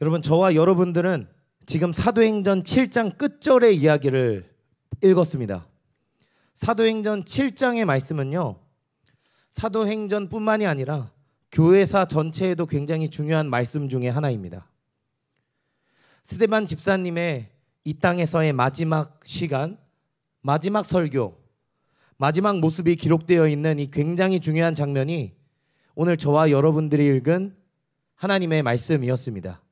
여러분, 저와 여러분들은 지금 사도행전 7장 끝절의 이야기를 읽었습니다. 사도행전 7장의 말씀은요, 사도행전뿐만이 아니라 교회사 전체에도 굉장히 중요한 말씀 중에 하나입니다. 스데반 집사님의 이 땅에서의 마지막 시간, 마지막 설교, 마지막 모습이 기록되어 있는 이 굉장히 중요한 장면이 오늘 저와 여러분들이 읽은 하나님의 말씀이었습니다.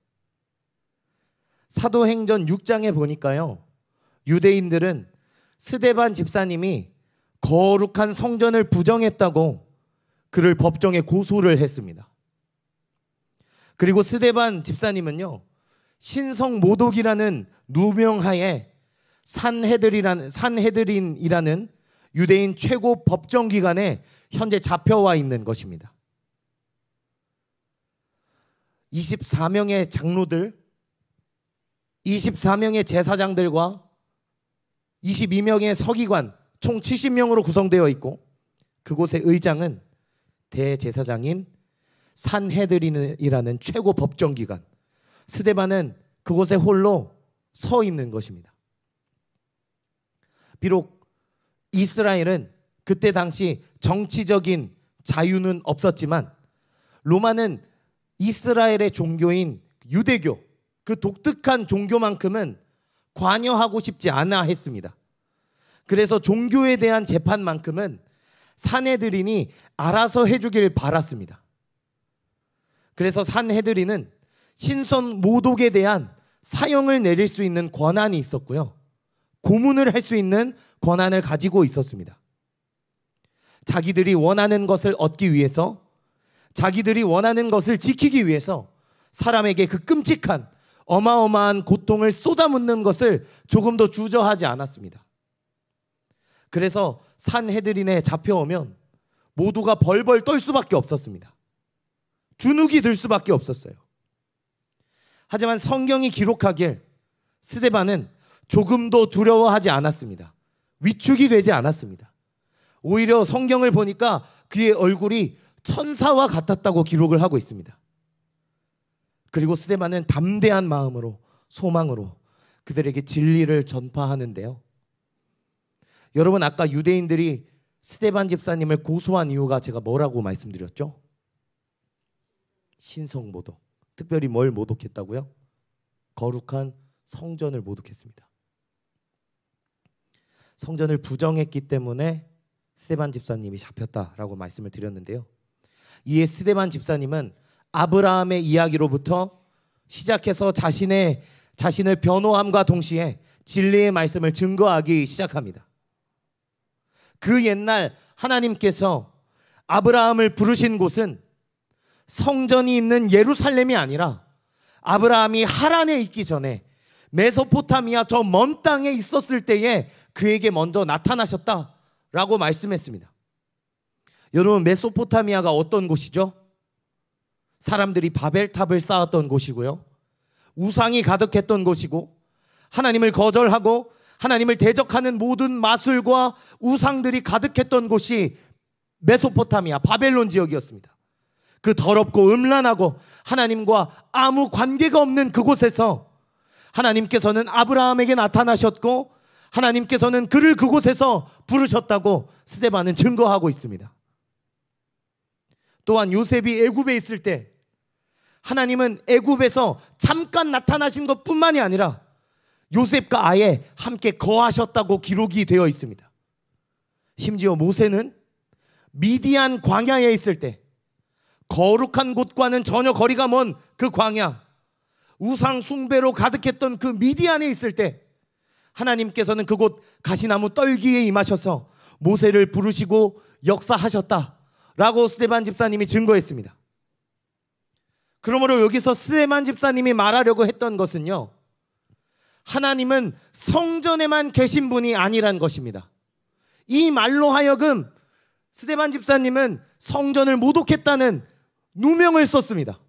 사도행전 6장에 보니까요, 유대인들은 스데반 집사님이 거룩한 성전을 부정했다고 그를 법정에 고소를 했습니다. 그리고 스데반 집사님은요, 신성 모독이라는 누명하에 산헤드린이라는 유대인 최고 법정기관에 현재 잡혀와 있는 것입니다. 24명의 장로들, 24명의 제사장들과 22명의 서기관 총 70명으로 구성되어 있고, 그곳의 의장은 대제사장인 산헤드린이라는 최고 법정기관, 스데반은 그곳에 홀로 서 있는 것입니다. 비록 이스라엘은 그때 당시 정치적인 자유는 없었지만 로마는 이스라엘의 종교인 유대교, 그 독특한 종교만큼은 관여하고 싶지 않아 했습니다. 그래서 종교에 대한 재판만큼은 산헤드린이 알아서 해주길 바랐습니다. 그래서 산헤드린은 신선 모독에 대한 사형을 내릴 수 있는 권한이 있었고요, 고문을 할 수 있는 권한을 가지고 있었습니다. 자기들이 원하는 것을 얻기 위해서, 자기들이 원하는 것을 지키기 위해서 사람에게 그 끔찍한 어마어마한 고통을 쏟아붓는 것을 조금도 주저하지 않았습니다. 그래서 산헤드린에 잡혀오면 모두가 벌벌 떨 수밖에 없었습니다. 주눅이 들 수밖에 없었어요. 하지만 성경이 기록하길 스데반은 조금도 두려워하지 않았습니다. 위축이 되지 않았습니다. 오히려 성경을 보니까 그의 얼굴이 천사와 같았다고 기록을 하고 있습니다. 그리고 스데반은 담대한 마음으로, 소망으로 그들에게 진리를 전파하는데요, 여러분, 아까 유대인들이 스데반 집사님을 고소한 이유가 제가 뭐라고 말씀드렸죠? 신성 모독. 특별히 뭘 모독했다고요? 거룩한 성전을 모독했습니다. 성전을 부정했기 때문에 스데반 집사님이 잡혔다라고 말씀을 드렸는데요, 이에 스데반 집사님은 아브라함의 이야기로부터 시작해서 자신을 변호함과 동시에 진리의 말씀을 증거하기 시작합니다. 그 옛날 하나님께서 아브라함을 부르신 곳은 성전이 있는 예루살렘이 아니라 아브라함이 하란에 있기 전에 메소포타미아 저 먼 땅에 있었을 때에 그에게 먼저 나타나셨다라고 말씀했습니다. 여러분, 메소포타미아가 어떤 곳이죠? 사람들이 바벨탑을 쌓았던 곳이고요, 우상이 가득했던 곳이고, 하나님을 거절하고 하나님을 대적하는 모든 마술과 우상들이 가득했던 곳이 메소포타미아, 바벨론 지역이었습니다. 그 더럽고 음란하고 하나님과 아무 관계가 없는 그곳에서 하나님께서는 아브라함에게 나타나셨고, 하나님께서는 그를 그곳에서 부르셨다고 스데반은 증거하고 있습니다. 또한 요셉이 애굽에 있을 때 하나님은 애굽에서 잠깐 나타나신 것뿐만이 아니라 요셉과 아예 함께 거하셨다고 기록이 되어 있습니다. 심지어 모세는 미디안 광야에 있을 때, 거룩한 곳과는 전혀 거리가 먼 그 광야, 우상 숭배로 가득했던 그 미디안에 있을 때 하나님께서는 그곳 가시나무 떨기에 임하셔서 모세를 부르시고 역사하셨다라고 스데반 집사님이 증거했습니다. 그러므로 여기서 스데반 집사님이 말하려고 했던 것은요, 하나님은 성전에만 계신 분이 아니란 것입니다. 이 말로 하여금 스데반 집사님은 성전을 모독했다는 누명을 썼습니다.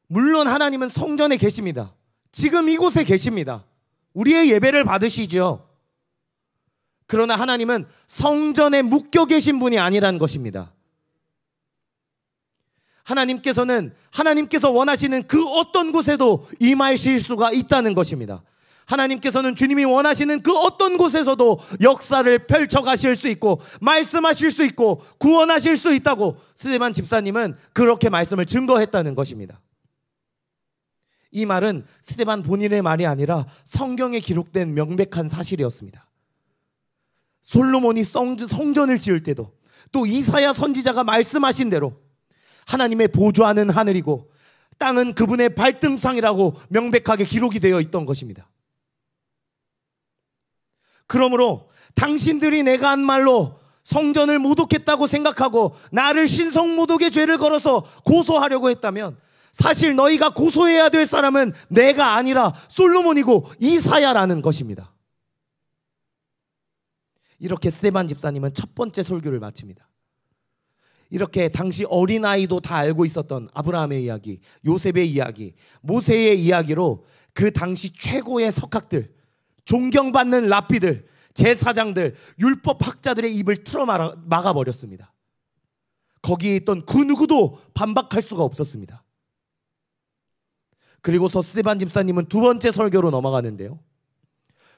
물론 하나님은 성전에 계십니다. 지금 이곳에 계십니다. 우리의 예배를 받으시죠. 그러나 하나님은 성전에 묶여 계신 분이 아니란 것입니다. 하나님께서 원하시는 그 어떤 곳에도 임하실 수가 있다는 것입니다. 하나님께서는 주님이 원하시는 그 어떤 곳에서도 역사를 펼쳐가실 수 있고 말씀하실 수 있고 구원하실 수 있다고 스데반 집사님은 그렇게 말씀을 증거했다는 것입니다. 이 말은 스데반 본인의 말이 아니라 성경에 기록된 명백한 사실이었습니다. 솔로몬이 성전을 지을 때도 또 이사야 선지자가 말씀하신 대로 하나님의 보좌는 하늘이고 땅은 그분의 발등상이라고 명백하게 기록이 되어 있던 것입니다. 그러므로 당신들이 내가 한 말로 성전을 모독했다고 생각하고 나를 신성모독의 죄를 걸어서 고소하려고 했다면 사실 너희가 고소해야 될 사람은 내가 아니라 솔로몬이고 이사야라는 것입니다. 이렇게 스데반 집사님은 첫 번째 설교를 마칩니다. 이렇게 당시 어린아이도 다 알고 있었던 아브라함의 이야기, 요셉의 이야기, 모세의 이야기로 그 당시 최고의 석학들, 존경받는 랍비들, 제사장들, 율법학자들의 입을 틀어 막아버렸습니다. 거기에 있던 그 누구도 반박할 수가 없었습니다. 그리고서 스데반 집사님은 두 번째 설교로 넘어가는데요.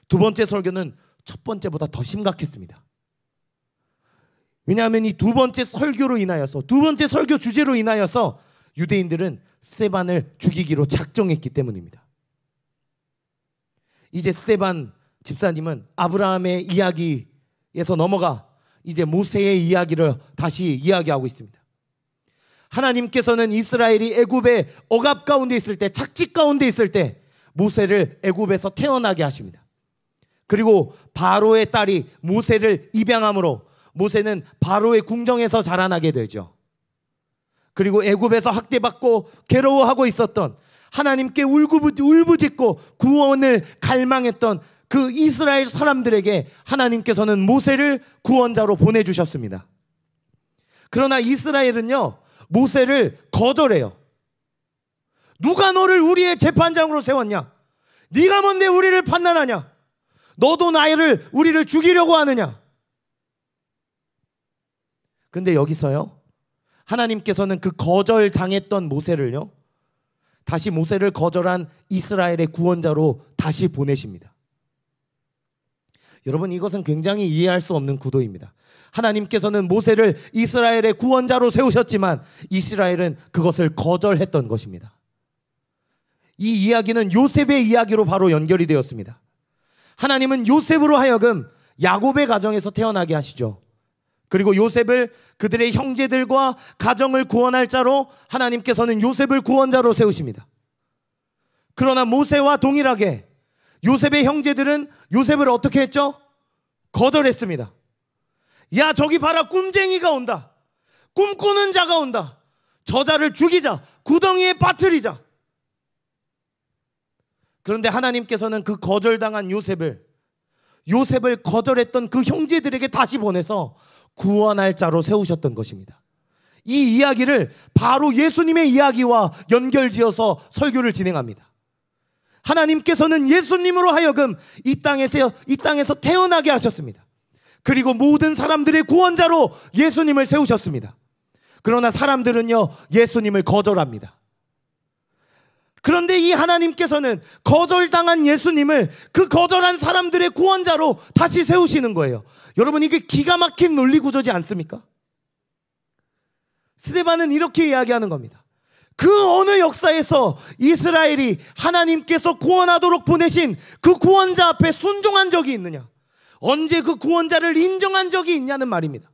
두 번째 설교는 첫 번째보다 더 심각했습니다. 왜냐하면 이 두 번째 설교로 인하여서, 두 번째 설교 주제로 인하여서 유대인들은 스데반을 죽이기로 작정했기 때문입니다. 이제 스데반 집사님은 아브라함의 이야기에서 넘어가 이제 모세의 이야기를 다시 이야기하고 있습니다. 하나님께서는 이스라엘이 애굽의 억압 가운데 있을 때, 착지 가운데 있을 때 모세를 애굽에서 태어나게 하십니다. 그리고 바로의 딸이 모세를 입양함으로 모세는 바로의 궁정에서 자라나게 되죠. 그리고 애굽에서 학대받고 괴로워하고 있었던, 하나님께 울부짖고 구원을 갈망했던 그 이스라엘 사람들에게 하나님께서는 모세를 구원자로 보내주셨습니다. 그러나 이스라엘은요, 모세를 거절해요. 누가 너를 우리의 재판장으로 세웠냐? 네가 뭔데 우리를 판단하냐? 너도 우리를 죽이려고 하느냐? 근데 여기서요, 하나님께서는 그 거절당했던 모세를요, 다시 모세를 거절한 이스라엘의 구원자로 다시 보내십니다. 여러분, 이것은 굉장히 이해할 수 없는 구도입니다. 하나님께서는 모세를 이스라엘의 구원자로 세우셨지만 이스라엘은 그것을 거절했던 것입니다. 이 이야기는 요셉의 이야기로 바로 연결이 되었습니다. 하나님은 요셉으로 하여금 야곱의 가정에서 태어나게 하시죠. 그리고 요셉을 그들의 형제들과 가정을 구원할 자로 하나님께서는 요셉을 구원자로 세우십니다. 그러나 모세와 동일하게 요셉의 형제들은 요셉을 어떻게 했죠? 거절했습니다. 야, 저기 봐라, 꿈쟁이가 온다. 꿈꾸는 자가 온다. 저자를 죽이자, 구덩이에 빠뜨리자. 그런데 하나님께서는 그 거절당한 요셉을 거절했던 그 형제들에게 다시 보내서 구원할 자로 세우셨던 것입니다. 이 이야기를 바로 예수님의 이야기와 연결지어서 설교를 진행합니다. 하나님께서는 예수님으로 하여금 이 땅에서 태어나게 하셨습니다. 그리고 모든 사람들의 구원자로 예수님을 세우셨습니다. 그러나 사람들은요, 예수님을 거절합니다. 그런데 이 하나님께서는 거절당한 예수님을 그 거절한 사람들의 구원자로 다시 세우시는 거예요. 여러분, 이게 기가 막힌 논리 구조지 않습니까? 스데반은 이렇게 이야기하는 겁니다. 그 어느 역사에서 이스라엘이 하나님께서 구원하도록 보내신 그 구원자 앞에 순종한 적이 있느냐? 언제 그 구원자를 인정한 적이 있냐는 말입니다.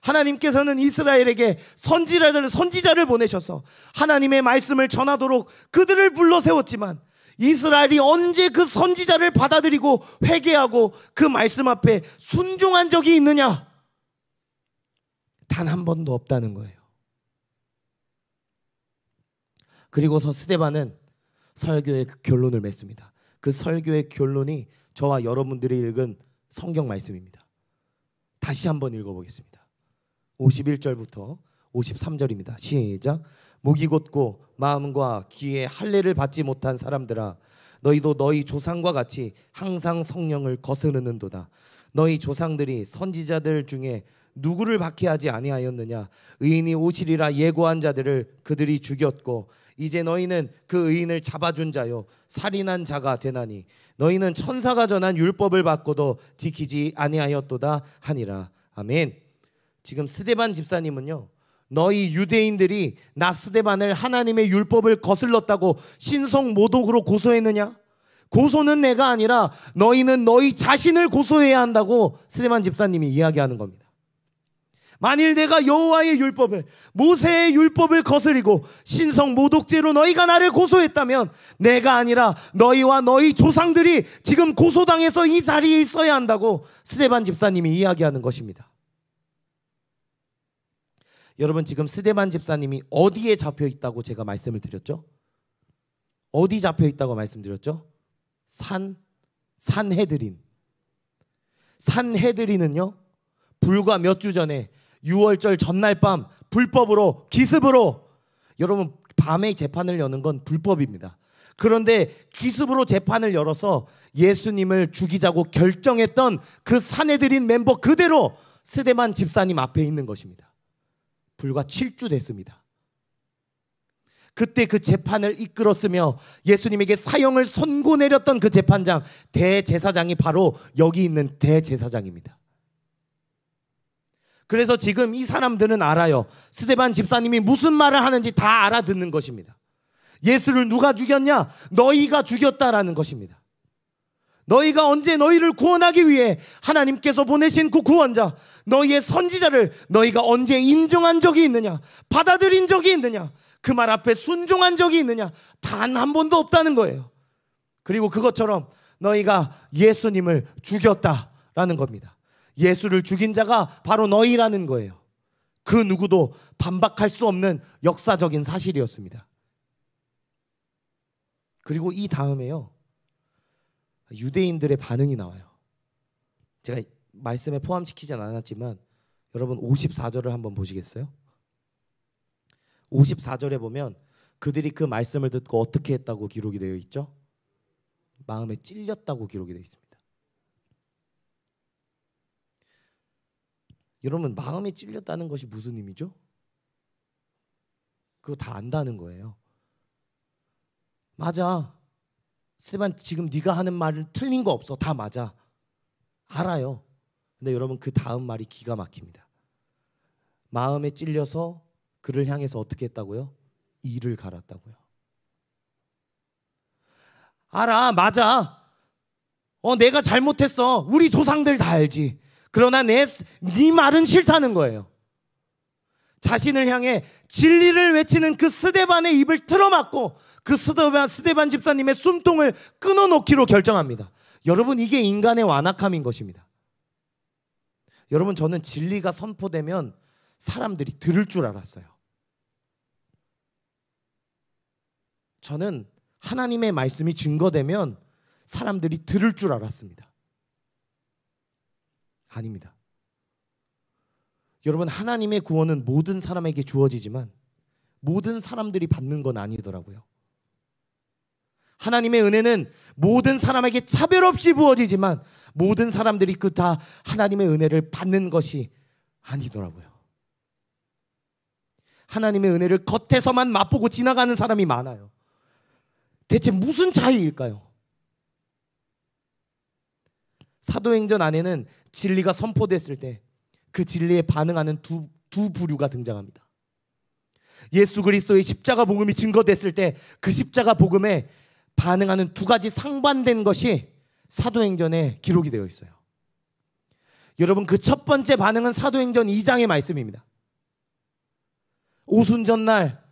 하나님께서는 이스라엘에게 선지자를 보내셔서 하나님의 말씀을 전하도록 그들을 불러 세웠지만 이스라엘이 언제 그 선지자를 받아들이고 회개하고 그 말씀 앞에 순종한 적이 있느냐? 단 한 번도 없다는 거예요. 그리고서 스데반은 설교의 결론을 맺습니다. 그 설교의 결론이 저와 여러분들이 읽은 성경 말씀입니다. 다시 한번 읽어보겠습니다. 51절부터 53절입니다. 시작. 목이 곧고 마음과 귀에 할례를 받지 못한 사람들아, 너희도 너희 조상과 같이 항상 성령을 거스르는도다. 너희 조상들이 선지자들 중에 누구를 박해하지 아니하였느냐? 의인이 오시리라 예고한 자들을 그들이 죽였고 이제 너희는 그 의인을 잡아준 자요 살인한 자가 되나니 너희는 천사가 전한 율법을 받고도 지키지 아니하였도다 하니라. 아멘. 지금 스데반 집사님은요, 너희 유대인들이 나 스데반을 하나님의 율법을 거슬렀다고 신성 모독으로 고소했느냐? 고소는 내가 아니라 너희는 너희 자신을 고소해야 한다고 스데반 집사님이 이야기하는 겁니다. 만일 내가 여호와의 율법을, 모세의 율법을 거스리고 신성 모독죄로 너희가 나를 고소했다면 내가 아니라 너희와 너희 조상들이 지금 고소당해서 이 자리에 있어야 한다고 스데반 집사님이 이야기하는 것입니다. 여러분, 지금 스데반 집사님이 어디에 잡혀 있다고 제가 말씀을 드렸죠? 어디 잡혀 있다고 말씀드렸죠? 산헤드린. 산헤드린은요, 불과 몇 주 전에 6월절 전날 밤 불법으로, 기습으로, 여러분 밤에 재판을 여는 건 불법입니다. 그런데 기습으로 재판을 열어서 예수님을 죽이자고 결정했던 그 산헤드린 멤버 그대로 스데반 집사님 앞에 있는 것입니다. 불과 7주 됐습니다. 그때 그 재판을 이끌었으며 예수님에게 사형을 선고 내렸던 그 재판장, 대제사장이 바로 여기 있는 대제사장입니다. 그래서 지금 이 사람들은 알아요. 스데반 집사님이 무슨 말을 하는지 다 알아듣는 것입니다. 예수를 누가 죽였냐? 너희가 죽였다라는 것입니다. 너희가 언제 너희를 구원하기 위해 하나님께서 보내신 그 구원자, 너희의 선지자를 너희가 언제 인정한 적이 있느냐? 받아들인 적이 있느냐? 그 말 앞에 순종한 적이 있느냐? 단 한 번도 없다는 거예요. 그리고 그것처럼 너희가 예수님을 죽였다라는 겁니다. 예수를 죽인 자가 바로 너희라는 거예요. 그 누구도 반박할 수 없는 역사적인 사실이었습니다. 그리고 이 다음에요, 유대인들의 반응이 나와요. 제가 말씀에 포함시키진 않았지만 여러분 54절을 한번 보시겠어요? 54절에 보면 그들이 그 말씀을 듣고 어떻게 했다고 기록이 되어 있죠? 마음에 찔렸다고 기록이 되어 있습니다. 여러분, 마음에 찔렸다는 것이 무슨 의미죠? 그거 다 안다는 거예요. 맞아, 스데반 지금 네가 하는 말은 틀린 거 없어. 다 맞아. 알아요. 근데 여러분, 그 다음 말이 기가 막힙니다. 마음에 찔려서 그를 향해서 어떻게 했다고요? 이를 갈았다고요. 알아, 맞아. 내가 잘못했어. 우리 조상들 다 알지. 그러나 네 말은 싫다는 거예요. 자신을 향해 진리를 외치는 그 스데반의 입을 틀어막고 그 스데반 집사님의 숨통을 끊어놓기로 결정합니다. 여러분, 이게 인간의 완악함인 것입니다. 여러분, 저는 진리가 선포되면 사람들이 들을 줄 알았어요. 저는 하나님의 말씀이 증거되면 사람들이 들을 줄 알았습니다. 아닙니다. 여러분, 하나님의 구원은 모든 사람에게 주어지지만 모든 사람들이 받는 건 아니더라고요. 하나님의 은혜는 모든 사람에게 차별 없이 부어지지만 모든 사람들이 그 다 하나님의 은혜를 받는 것이 아니더라고요. 하나님의 은혜를 겉에서만 맛보고 지나가는 사람이 많아요. 대체 무슨 차이일까요? 사도행전 안에는 진리가 선포됐을 때 그 진리에 반응하는 두 부류가 등장합니다. 예수 그리스도의 십자가 복음이 증거됐을 때 그 십자가 복음에 반응하는 두 가지 상반된 것이 사도행전에 기록이 되어 있어요. 여러분, 그 첫 번째 반응은 사도행전 2장의 말씀입니다. 오순절날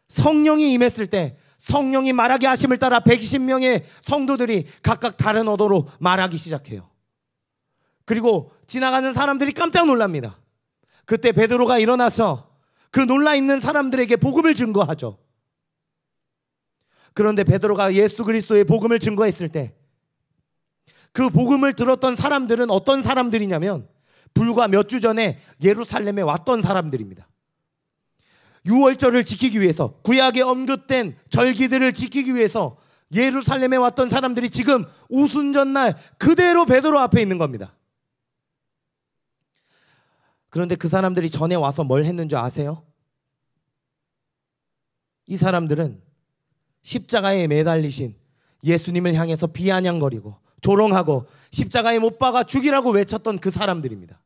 성령이 임했을 때 성령이 말하게 하심을 따라 120명의 성도들이 각각 다른 언어로 말하기 시작해요. 그리고 지나가는 사람들이 깜짝 놀랍니다. 그때 베드로가 일어나서 그 놀라있는 사람들에게 복음을 증거하죠. 그런데 베드로가 예수 그리스도의 복음을 증거했을 때 그 복음을 들었던 사람들은 어떤 사람들이냐면 불과 몇 주 전에 예루살렘에 왔던 사람들입니다. 유월절을 지키기 위해서, 구약에 언급된 절기들을 지키기 위해서 예루살렘에 왔던 사람들이 지금 오순절날 그대로 베드로 앞에 있는 겁니다. 그런데 그 사람들이 전에 와서 뭘 했는 줄 아세요? 이 사람들은 십자가에 매달리신 예수님을 향해서 비아냥거리고 조롱하고 십자가에 못 박아 죽이라고 외쳤던 그 사람들입니다.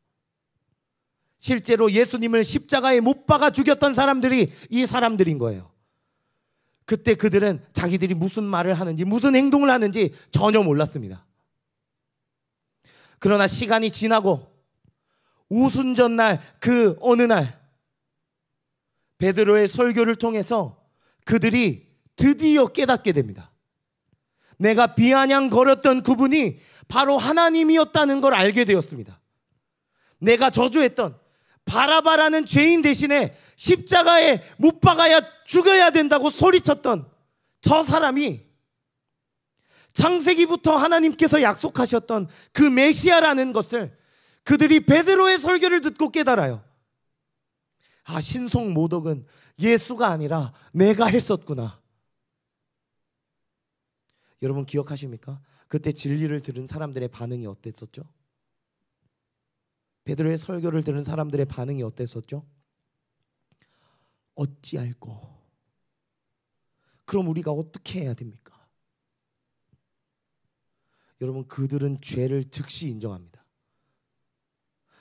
실제로 예수님을 십자가에 못 박아 죽였던 사람들이 이 사람들인 거예요. 그때 그들은 자기들이 무슨 말을 하는지 무슨 행동을 하는지 전혀 몰랐습니다. 그러나 시간이 지나고 오순절날 그 어느 날 베드로의 설교를 통해서 그들이 드디어 깨닫게 됩니다. 내가 비아냥거렸던 그분이 바로 하나님이었다는 걸 알게 되었습니다. 내가 저주했던 바라바라는 죄인 대신에 십자가에 못 박아야 죽어야 된다고 소리쳤던 저 사람이 창세기부터 하나님께서 약속하셨던 그 메시아라는 것을 그들이 베드로의 설교를 듣고 깨달아요. 아, 신성 모독은 예수가 아니라 내가 했었구나. 여러분 기억하십니까? 그때 진리를 들은 사람들의 반응이 어땠었죠? 베드로의 설교를 들은 사람들의 반응이 어땠었죠? 어찌할꼬? 그럼 우리가 어떻게 해야 됩니까? 여러분, 그들은 죄를 즉시 인정합니다.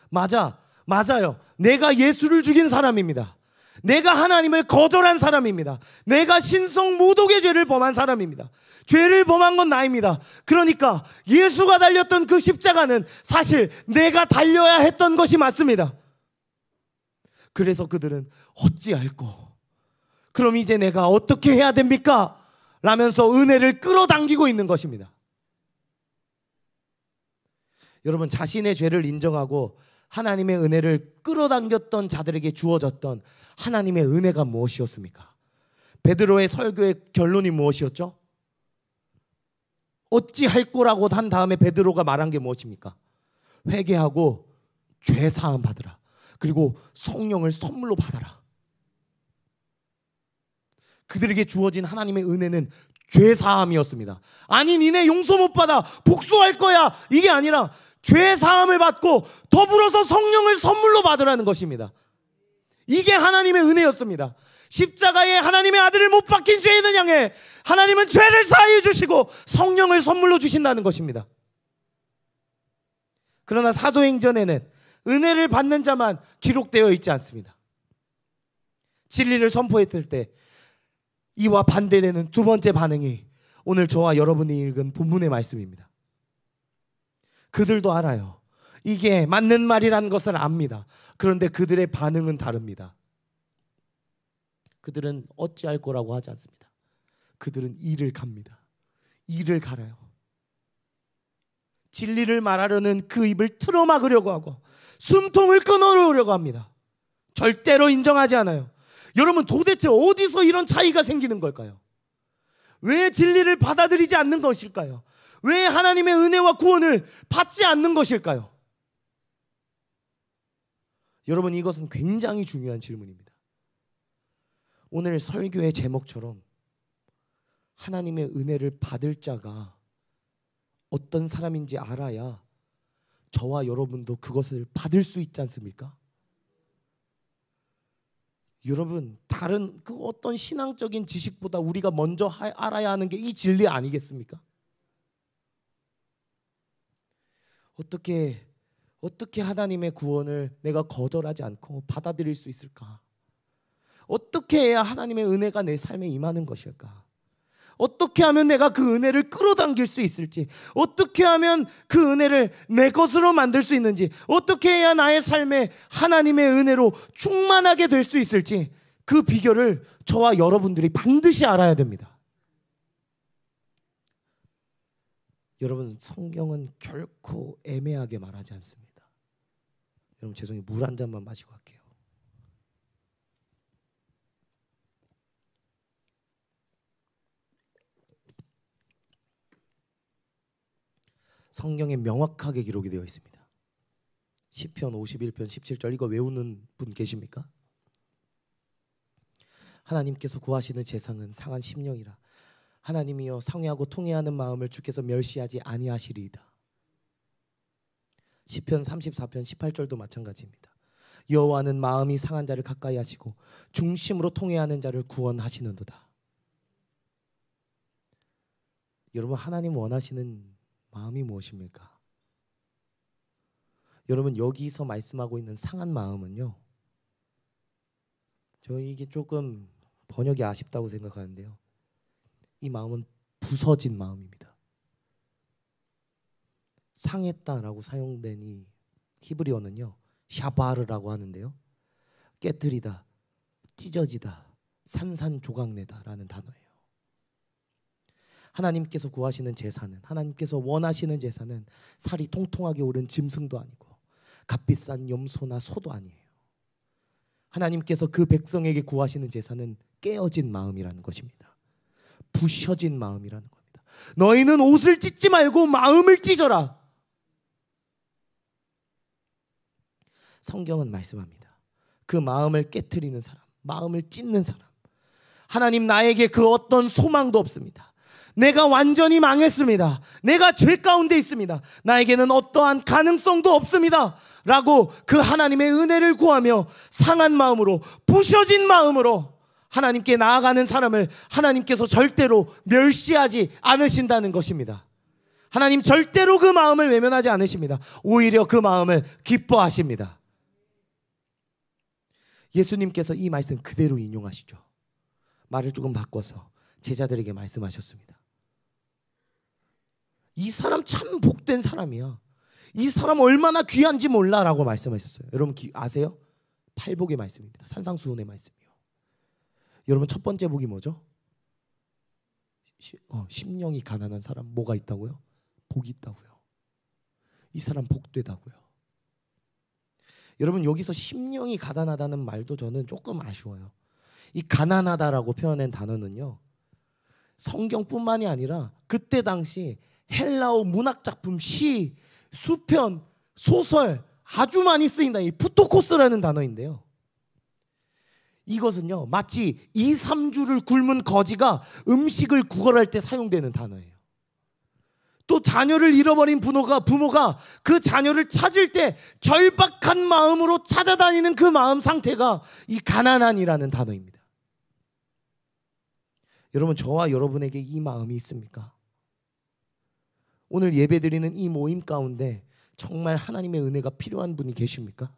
맞아요. 내가 예수를 죽인 사람입니다. 내가 하나님을 거절한 사람입니다. 내가 신성 모독의 죄를 범한 사람입니다. 죄를 범한 건 나입니다. 그러니까 예수가 달렸던 그 십자가는 사실 내가 달려야 했던 것이 맞습니다. 그래서 그들은 어찌할꼬? 그럼 이제 내가 어떻게 해야 됩니까? 라면서 은혜를 끌어당기고 있는 것입니다. 여러분, 자신의 죄를 인정하고 하나님의 은혜를 끌어당겼던 자들에게 주어졌던 하나님의 은혜가 무엇이었습니까? 베드로의 설교의 결론이 무엇이었죠? 어찌할꼬라고 한 다음에 베드로가 말한 게 무엇입니까? 회개하고 죄 사함 받으라. 그리고 성령을 선물로 받아라. 그들에게 주어진 하나님의 은혜는 죄 사함이었습니다. 아니, 니네 용서 못 받아, 복수할 거야, 이게 아니라 죄 사함을 받고 더불어서 성령을 선물로 받으라는 것입니다. 이게 하나님의 은혜였습니다. 십자가에 하나님의 아들을 못 박힌 죄인을 향해 하나님은 죄를 사하여 주시고 성령을 선물로 주신다는 것입니다. 그러나 사도행전에는 은혜를 받는 자만 기록되어 있지 않습니다. 진리를 선포했을 때 이와 반대되는 두 번째 반응이 오늘 저와 여러분이 읽은 본문의 말씀입니다. 그들도 알아요. 이게 맞는 말이라는 것을 압니다. 그런데 그들의 반응은 다릅니다. 그들은 어찌할 거라고 하지 않습니다. 그들은 이를 갑니다. 이를 갈아요. 진리를 말하려는 그 입을 틀어막으려고 하고 숨통을 끊어놓으려고 합니다. 절대로 인정하지 않아요. 여러분, 도대체 어디서 이런 차이가 생기는 걸까요? 왜 진리를 받아들이지 않는 것일까요? 왜 하나님의 은혜와 구원을 받지 않는 것일까요? 여러분, 이것은 굉장히 중요한 질문입니다. 오늘 설교의 제목처럼 하나님의 은혜를 받을 자가 어떤 사람인지 알아야 저와 여러분도 그것을 받을 수 있지 않습니까? 여러분, 다른 그 어떤 신앙적인 지식보다 우리가 먼저 알아야 하는 게 이 진리 아니겠습니까? 어떻게 하나님의 구원을 내가 거절하지 않고 받아들일 수 있을까? 어떻게 해야 하나님의 은혜가 내 삶에 임하는 것일까? 어떻게 하면 내가 그 은혜를 끌어당길 수 있을지, 어떻게 하면 그 은혜를 내 것으로 만들 수 있는지, 어떻게 해야 나의 삶에 하나님의 은혜로 충만하게 될 수 있을지, 그 비결을 저와 여러분들이 반드시 알아야 됩니다. 여러분, 성경은 결코 애매하게 말하지 않습니다. 여러분, 죄송해요. 물 한 잔만 마시고 갈게요. 성경에 명확하게 기록이 되어 있습니다. 시편 51편 17절, 이거 외우는 분 계십니까? 하나님께서 구하시는 재상은 상한 심령이라. 하나님이여, 상회하고 통회하는 마음을 주께서 멸시하지 아니하시리이다. 시편 34편 18절도 마찬가지입니다. 여호와는 마음이 상한 자를 가까이 하시고 중심으로 통회하는 자를 구원하시는도다. 여러분, 하나님 원하시는 마음이 무엇입니까? 여러분, 여기서 말씀하고 있는 상한 마음은요, 저 이게 조금 번역이 아쉽다고 생각하는데요, 이 마음은 부서진 마음입니다. 상했다라고 사용된 이 히브리어는요, 샤바르라고 하는데요, 깨뜨리다, 찢어지다, 산산조각내다라는 단어예요. 하나님께서 구하시는 제사는, 하나님께서 원하시는 제사는 살이 통통하게 오른 짐승도 아니고 값비싼 염소나 소도 아니에요. 하나님께서 그 백성에게 구하시는 제사는 깨어진 마음이라는 것입니다. 부셔진 마음이라는 겁니다. 너희는 옷을 찢지 말고 마음을 찢어라. 성경은 말씀합니다. 그 마음을 깨트리는 사람, 마음을 찢는 사람, 하나님, 나에게 그 어떤 소망도 없습니다. 내가 완전히 망했습니다. 내가 죄 가운데 있습니다. 나에게는 어떠한 가능성도 없습니다 라고 그 하나님의 은혜를 구하며 상한 마음으로, 부셔진 마음으로 하나님께 나아가는 사람을 하나님께서 절대로 멸시하지 않으신다는 것입니다. 하나님 절대로 그 마음을 외면하지 않으십니다. 오히려 그 마음을 기뻐하십니다. 예수님께서 이 말씀 그대로 인용하시죠. 말을 조금 바꿔서 제자들에게 말씀하셨습니다. 이 사람 참 복된 사람이야. 이 사람 얼마나 귀한지 몰라라고 말씀하셨어요. 여러분 아세요? 팔복의 말씀입니다. 산상수훈의 말씀이요. 여러분, 첫 번째 복이 뭐죠? 심령이 가난한 사람 뭐가 있다고요? 복이 있다고요. 이 사람 복되다고요. 여러분, 여기서 심령이 가난하다는 말도 저는 조금 아쉬워요. 이 가난하다라고 표현한 단어는요, 성경뿐만이 아니라 그때 당시 헬라어 문학작품, 시, 수편, 소설 아주 많이 쓰인다. 이 푸토코스라는 단어인데요, 이것은요 마치 2, 3주를 굶은 거지가 음식을 구걸할 때 사용되는 단어예요. 또 자녀를 잃어버린 부모가 그 자녀를 찾을 때 절박한 마음으로 찾아다니는 그 마음 상태가 이 가난한이라는 단어입니다. 여러분, 저와 여러분에게 이 마음이 있습니까? 오늘 예배드리는 이 모임 가운데 정말 하나님의 은혜가 필요한 분이 계십니까?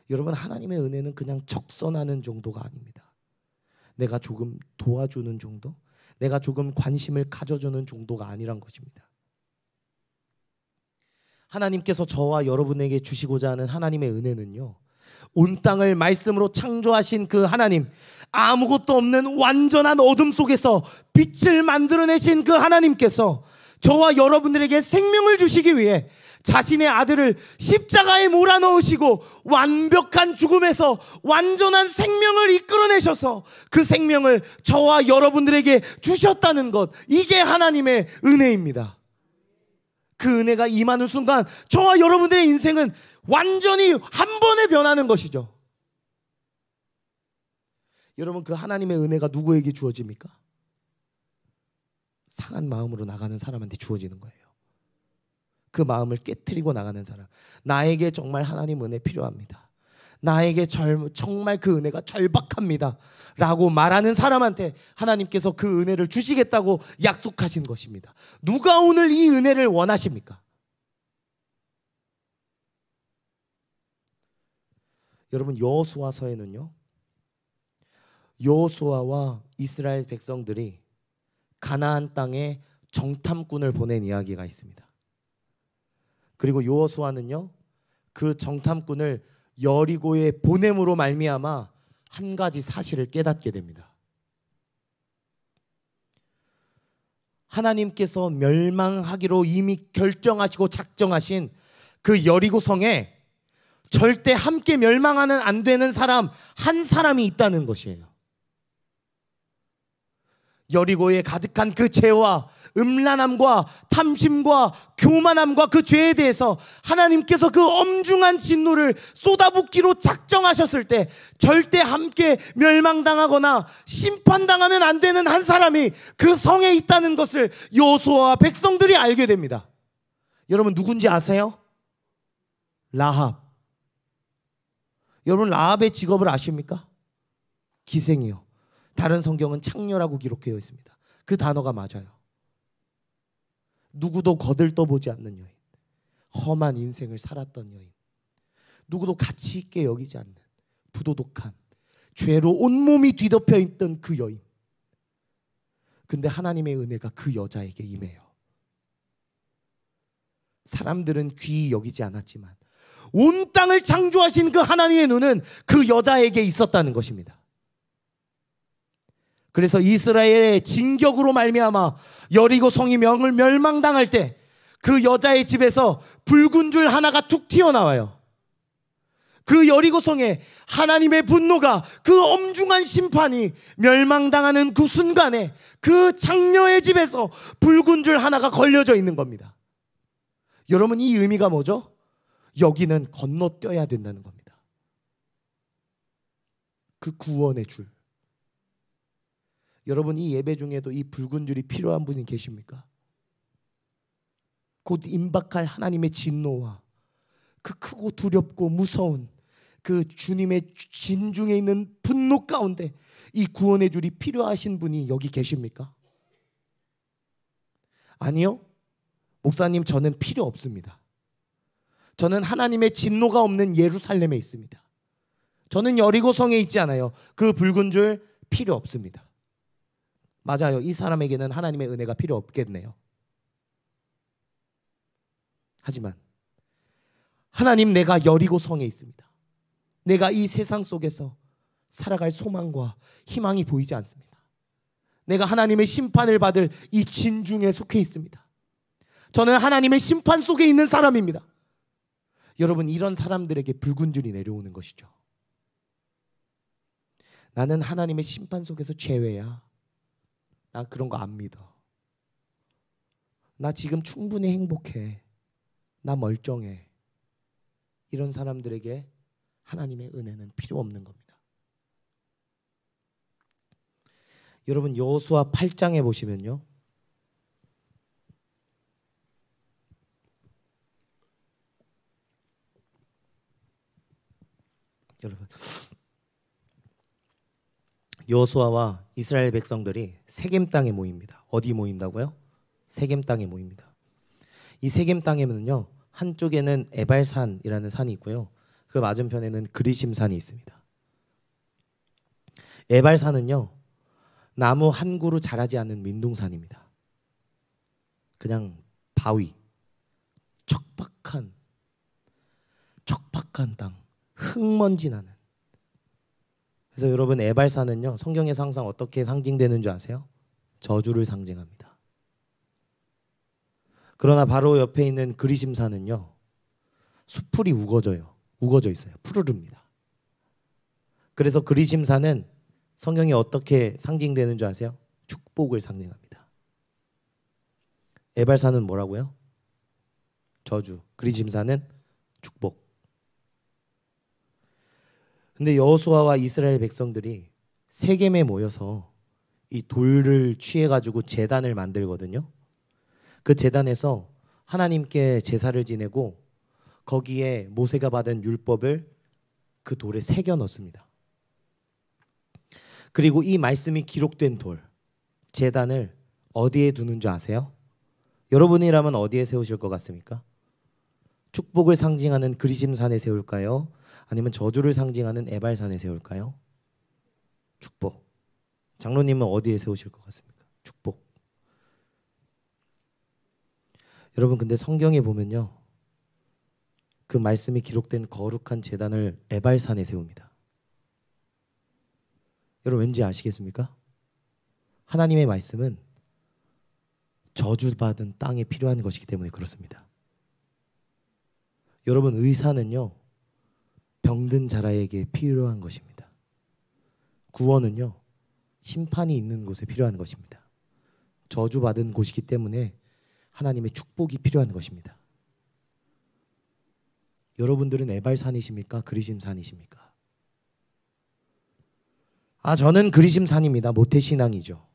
여러분, 하나님의 은혜는 그냥 적선하는 정도가 아닙니다. 내가 조금 도와주는 정도, 내가 조금 관심을 가져주는 정도가 아니란 것입니다. 하나님께서 저와 여러분에게 주시고자 하는 하나님의 은혜는요, 온 땅을 말씀으로 창조하신 그 하나님, 아무것도 없는 완전한 어둠 속에서 빛을 만들어내신 그 하나님께서 저와 여러분들에게 생명을 주시기 위해 자신의 아들을 십자가에 몰아넣으시고 완벽한 죽음에서 완전한 생명을 이끌어내셔서 그 생명을 저와 여러분들에게 주셨다는 것, 이게 하나님의 은혜입니다. 그 은혜가 임하는 순간 저와 여러분들의 인생은 완전히 한 번에 변하는 것이죠. 여러분, 그 하나님의 은혜가 누구에게 주어집니까? 상한 마음으로 나가는 사람한테 주어지는 거예요. 그 마음을 깨트리고 나가는 사람, 나에게 정말 하나님 은혜 필요합니다, 나에게 정말 그 은혜가 절박합니다 라고 말하는 사람한테 하나님께서 그 은혜를 주시겠다고 약속하신 것입니다. 누가 오늘 이 은혜를 원하십니까? 여러분, 여호수아서에는요, 여호수아와 이스라엘 백성들이 가나안 땅에 정탐꾼을 보낸 이야기가 있습니다. 그리고 여호수아는요, 그 정탐꾼을 여리고에 보냄으로 말미암아 한 가지 사실을 깨닫게 됩니다. 하나님께서 멸망하기로 이미 결정하시고 작정하신 그 여리고 성에 절대 함께 멸망하는 안 되는 사람 한 사람이 있다는 것이에요. 여리고에 가득한 그 죄와 음란함과 탐심과 교만함과 그 죄에 대해서 하나님께서 그 엄중한 진노를 쏟아붓기로 작정하셨을 때 절대 함께 멸망당하거나 심판당하면 안 되는 한 사람이 그 성에 있다는 것을 여호수아와 백성들이 알게 됩니다. 여러분, 누군지 아세요? 라합. 여러분 라합의 직업을 아십니까? 기생이요. 다른 성경은 창녀라고 기록되어 있습니다. 그 단어가 맞아요. 누구도 거들떠보지 않는 여인, 험한 인생을 살았던 여인, 누구도 가치 있게 여기지 않는 부도덕한 죄로 온몸이 뒤덮여 있던 그 여인. 근데 하나님의 은혜가 그 여자에게 임해요. 사람들은 귀히 여기지 않았지만 온 땅을 창조하신 그 하나님의 눈은 그 여자에게 있었다는 것입니다. 그래서 이스라엘의 진격으로 말미암아 여리고 성이 멸망당할 때 그 여자의 집에서 붉은 줄 하나가 툭 튀어나와요. 그 여리고 성에 하나님의 분노가, 그 엄중한 심판이 멸망당하는 그 순간에 그 창녀의 집에서 붉은 줄 하나가 걸려져 있는 겁니다. 여러분, 이 의미가 뭐죠? 여기는 건너뛰어야 된다는 겁니다. 그 구원의 줄. 여러분, 이 예배 중에도 이 붉은 줄이 필요한 분이 계십니까? 곧 임박할 하나님의 진노와 그 크고 두렵고 무서운 그 주님의 진중에 있는 분노 가운데 이 구원의 줄이 필요하신 분이 여기 계십니까? 아니요. 목사님, 저는 필요 없습니다. 저는 하나님의 진노가 없는 예루살렘에 있습니다. 저는 여리고성에 있지 않아요. 그 붉은 줄 필요 없습니다. 맞아요. 이 사람에게는 하나님의 은혜가 필요 없겠네요. 하지만 하나님, 내가 여리고성에 있습니다. 내가 이 세상 속에서 살아갈 소망과 희망이 보이지 않습니다. 내가 하나님의 심판을 받을 이 진중에 속해 있습니다. 저는 하나님의 심판 속에 있는 사람입니다. 여러분, 이런 사람들에게 붉은 줄이 내려오는 것이죠. 나는 하나님의 심판 속에서 죄외야. 나 그런 거 안 믿어. 나 지금 충분히 행복해. 나 멀쩡해. 이런 사람들에게 하나님의 은혜는 필요 없는 겁니다. 여러분, 여호수아 8장에 보시면요, 여러분, 여호수아와 이스라엘 백성들이 세겜 땅에 모입니다. 어디 모인다고요? 세겜 땅에 모입니다. 이 세겜 땅에는요, 한쪽에는 에발산이라는 산이 있고요, 그 맞은편에는 그리심산이 있습니다. 에발산은요, 나무 한 그루 자라지 않는 민둥산입니다. 그냥 바위, 척박한 땅, 흙먼지 나는. 그래서 여러분, 에발산은요, 성경에서 항상 어떻게 상징되는 줄 아세요? 저주를 상징합니다. 그러나 바로 옆에 있는 그리심산은요, 수풀이 우거져 있어요. 푸르릅니다. 그래서 그리심산은 성경이 어떻게 상징되는 줄 아세요? 축복을 상징합니다. 에발산은 뭐라고요? 저주. 그리심산은 축복. 근데 여호수아와 이스라엘 백성들이 세겜에 모여서 이 돌을 취해 가지고 제단을 만들거든요. 그 제단에서 하나님께 제사를 지내고 거기에 모세가 받은 율법을 그 돌에 새겨 넣습니다. 그리고 이 말씀이 기록된 돌, 제단을 어디에 두는 줄 아세요? 여러분이라면 어디에 세우실 것 같습니까? 축복을 상징하는 그리심산에 세울까요? 아니면 저주를 상징하는 에발산에 세울까요? 축복. 장로님은 어디에 세우실 것 같습니까? 축복. 여러분, 근데 성경에 보면요, 그 말씀이 기록된 거룩한 제단을 에발산에 세웁니다. 여러분, 왠지 아시겠습니까? 하나님의 말씀은 저주받은 땅에 필요한 것이기 때문에 그렇습니다. 여러분, 의사는요, 병든 자라에게 필요한 것입니다. 구원은요, 심판이 있는 곳에 필요한 것입니다. 저주받은 곳이기 때문에 하나님의 축복이 필요한 것입니다. 여러분들은 에발산이십니까? 그리심산이십니까? 저는 그리심산입니다. 모태신앙이죠.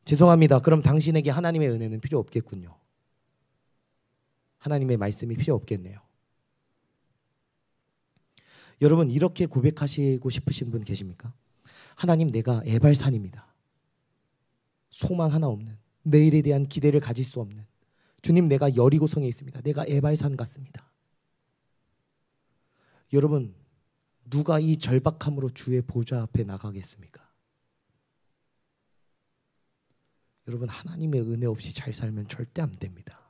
죄송합니다. 그럼 당신에게 하나님의 은혜는 필요 없겠군요. 하나님의 말씀이 필요 없겠네요. 여러분 이렇게 고백하시고 싶으신 분 계십니까? 하나님, 내가 에발산입니다. 소망 하나 없는, 내일에 대한 기대를 가질 수 없는, 주님, 내가 여리고성에 있습니다. 내가 에발산 같습니다. 여러분, 누가 이 절박함으로 주의 보좌 앞에 나가겠습니까? 여러분, 하나님의 은혜 없이 잘 살면 절대 안 됩니다.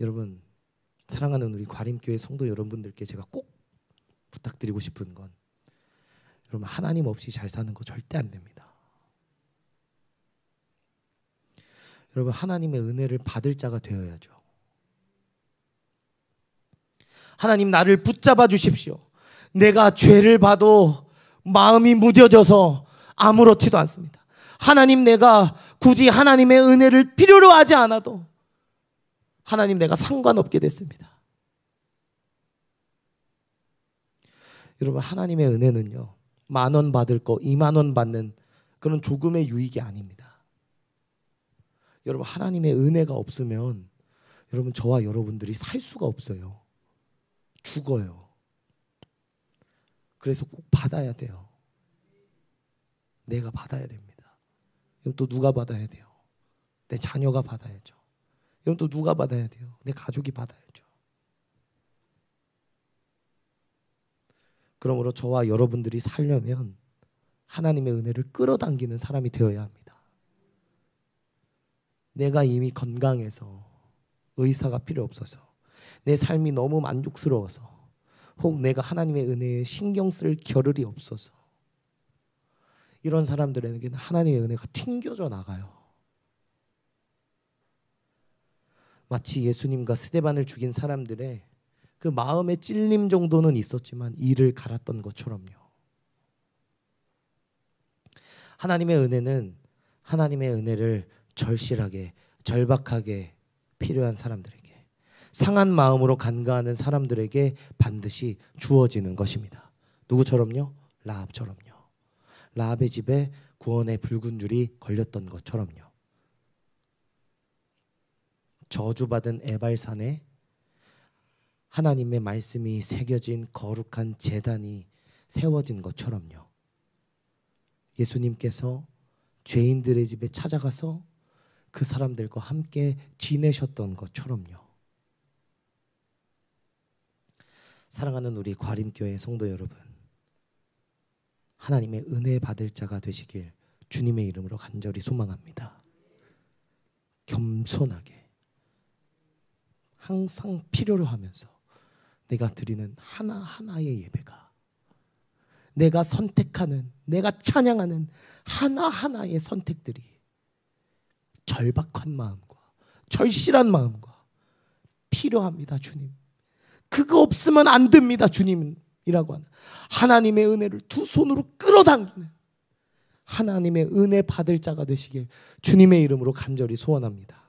여러분, 사랑하는 우리 과림교회 성도 여러분들께 제가 꼭 부탁드리고 싶은 건, 여러분, 하나님 없이 잘 사는 거 절대 안 됩니다. 여러분, 하나님의 은혜를 받을 자가 되어야죠. 하나님, 나를 붙잡아 주십시오. 내가 죄를 봐도 마음이 무뎌져서 아무렇지도 않습니다. 하나님, 내가 굳이 하나님의 은혜를 필요로 하지 않아도 하나님, 내가 상관없게 됐습니다. 여러분, 하나님의 은혜는요, 10,000원 받을 거 20,000원 받는 그런 조금의 유익이 아닙니다. 여러분, 하나님의 은혜가 없으면 여러분, 저와 여러분들이 살 수가 없어요. 죽어요. 그래서 꼭 받아야 돼요. 내가 받아야 됩니다. 그럼 또 누가 받아야 돼요? 내 자녀가 받아야죠. 그럼 또 누가 받아야 돼요? 내 가족이 받아야죠. 그러므로 저와 여러분들이 살려면 하나님의 은혜를 끌어당기는 사람이 되어야 합니다. 내가 이미 건강해서 의사가 필요 없어서, 내 삶이 너무 만족스러워서, 혹 내가 하나님의 은혜에 신경 쓸 겨를이 없어서, 이런 사람들에게는 하나님의 은혜가 튕겨져 나가요. 마치 예수님과 스데반을 죽인 사람들의 그 마음의 찔림 정도는 있었지만 이를 갈았던 것처럼요. 하나님의 은혜는 하나님의 은혜를 절실하게, 절박하게 필요한 사람들에게, 상한 마음으로 간구하는 사람들에게 반드시 주어지는 것입니다. 누구처럼요? 라합처럼요. 라합의 집에 구원의 붉은 줄이 걸렸던 것처럼요. 저주받은 에발산에 하나님의 말씀이 새겨진 거룩한 제단이 세워진 것처럼요. 예수님께서 죄인들의 집에 찾아가서 그 사람들과 함께 지내셨던 것처럼요. 사랑하는 우리 과림교회 성도 여러분, 하나님의 은혜 받을 자가 되시길 주님의 이름으로 간절히 소망합니다. 겸손하게, 항상 필요로 하면서 내가 드리는 하나하나의 예배가, 내가 선택하는, 내가 찬양하는 하나하나의 선택들이 절박한 마음과 절실한 마음과 필요합니다. 주님, 그거 없으면 안 됩니다. 주님이라고 하는 하나님의 은혜를 두 손으로 끌어당기는 하나님의 은혜 받을 자가 되시길 주님의 이름으로 간절히 소원합니다.